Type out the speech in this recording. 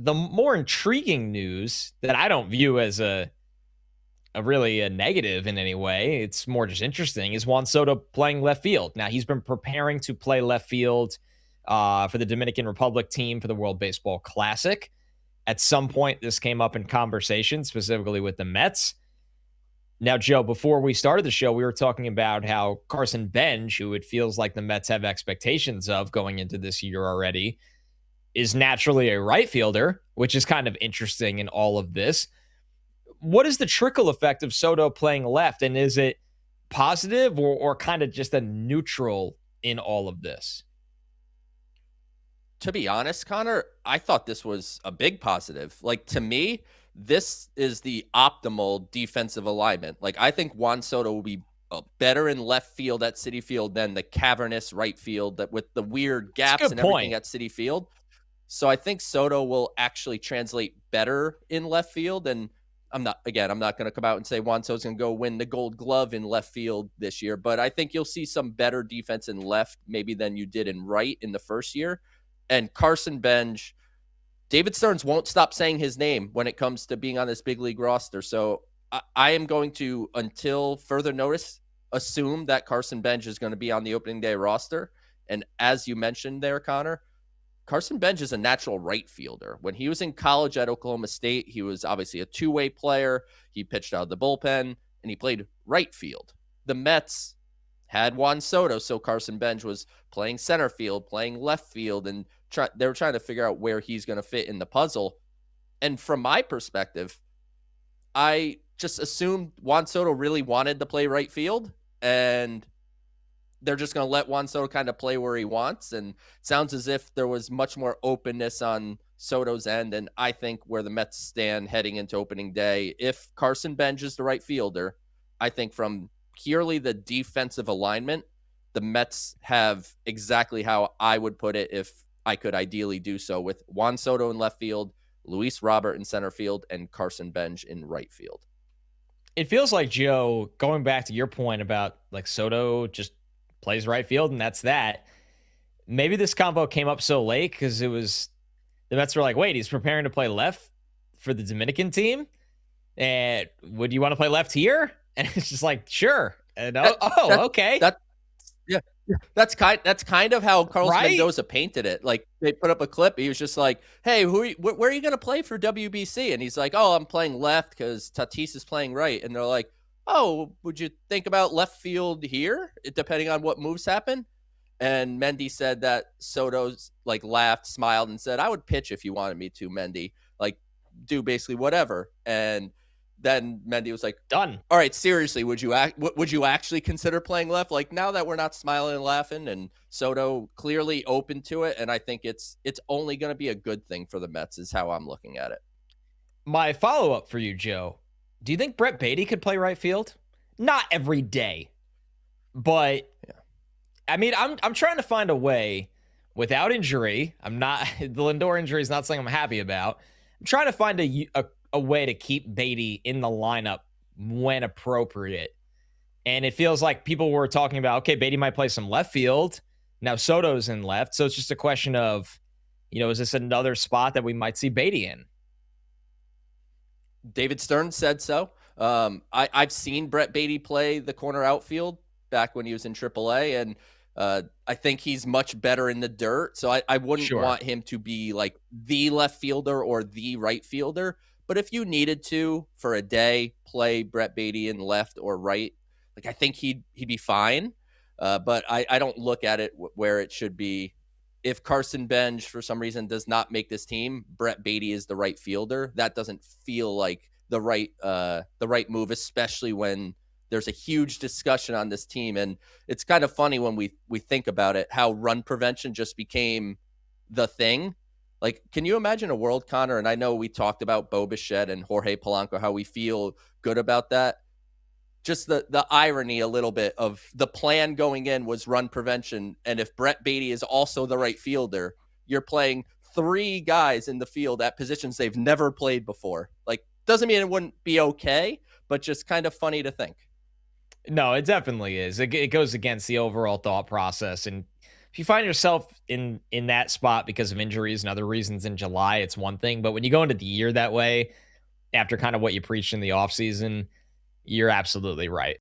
The more intriguing news that I don't view as a really a negative in any way, it's more just interesting, is Juan Soto playing left field. Now, he's been preparing to play left field for the Dominican Republic team for the World Baseball Classic. At some point, this came up in conversation, specifically with the Mets. Now, Joe, before we started the show, we were talking about how Carson Bench, who it feels like the Mets have expectations of going into this year already, is naturally a right fielder, which is kind of interesting in all of this. What is the trickle effect of Soto playing left? And is it positive or kind of just a neutral in all of this? To be honest, Connor, I thought this was a big positive. Like, to me, this is the optimal defensive alignment. Like, I think Juan Soto will be better in left field at Citi Field than the cavernous right field that with the weird gaps and everything at Citi Field. So I think Soto will actually translate better in left field. And I'm not going to come out and say Juan Soto's going to go win the Gold Glove in left field this year, but I think you'll see some better defense in left maybe than you did in right in the first year. And Carson Bench, David Stearns won't stop saying his name when it comes to being on this big league roster. So I am going to, until further notice, assume that Carson Bench is going to be on the opening day roster. And as you mentioned there, Connor, Carson Bench is a natural right fielder. When he was in college at Oklahoma State, he was obviously a two-way player. He pitched out of the bullpen, and he played right field. The Mets had Juan Soto, so Carson Bench was playing center field, playing left field, and they were trying to figure out where he's going to fit in the puzzle. And from my perspective, I just assumed Juan Soto really wanted to play right field, and they're just going to let Juan Soto kind of play where he wants. And it sounds as if there was much more openness on Soto's end. And I think where the Mets stand heading into opening day, if Carson Bench is the right fielder, I think from purely the defensive alignment, the Mets have exactly how I would put it if I could ideally do so, with Juan Soto in left field, Luis Robert in center field, and Carson Bench in right field. It feels like, Joe, going back to your point about like Soto just plays right field and that's that. Maybe this combo came up so late because it was the Mets were like, wait, he's preparing to play left for the Dominican team. And would you want to play left here? And it's just like, sure. And okay. That's kind of how Carlos Mendoza painted it. Like, they put up a clip. He was just like, hey, where are you going to play for WBC? And he's like, oh, I'm playing left because Tatis is playing right. And they're like, oh, would you think about left field here, depending on what moves happen? And Mendy said that Soto's like laughed, smiled, and said, I would pitch if you wanted me to, Mendy. Like, do basically whatever. And then Mendy was like, done. All right, seriously, would you actually consider playing left? Like, now that we're not smiling and laughing, and Soto clearly open to it, and I think it's only going to be a good thing for the Mets is how I'm looking at it. My follow-up for you, Joe. Do you think Brett Baty could play right field? Not every day, but yeah. I mean, I'm trying to find a way without injury. The Lindor injury is not something I'm happy about. I'm trying to find a way to keep Baty in the lineup when appropriate. And it feels like people were talking about, okay, Baty might play some left field. Now Soto's in left. So it's just a question of, is this another spot that we might see Baty in? David Stearns said so. I've seen Brett Baty play the corner outfield back when he was in AAA, and I think he's much better in the dirt. So I wouldn't want him to be like the left fielder or the right fielder. But if you needed to, for a day, play Brett Baty in left or right, like, I think he'd be fine. But I don't look at it where it should be. If Carson Bench, for some reason, does not make this team, Brett Baty is the right fielder. That doesn't feel like the right move, especially when there's a huge discussion on this team. And it's kind of funny when we think about it, how run prevention just became the thing. Like, can you imagine a world, Connor? And I know we talked about Bo Bichette and Jorge Polanco, how we feel good about that. Just the irony a little bit of the plan going in was run prevention. And if Brett Baty is also the right fielder, you're playing three guys in the field at positions they've never played before. Like, doesn't mean it wouldn't be okay, but just kind of funny to think. No, it definitely is. It goes against the overall thought process. And if you find yourself in that spot because of injuries and other reasons in July, it's one thing. But when you go into the year that way, after kind of what you preached in the offseason, you're absolutely right.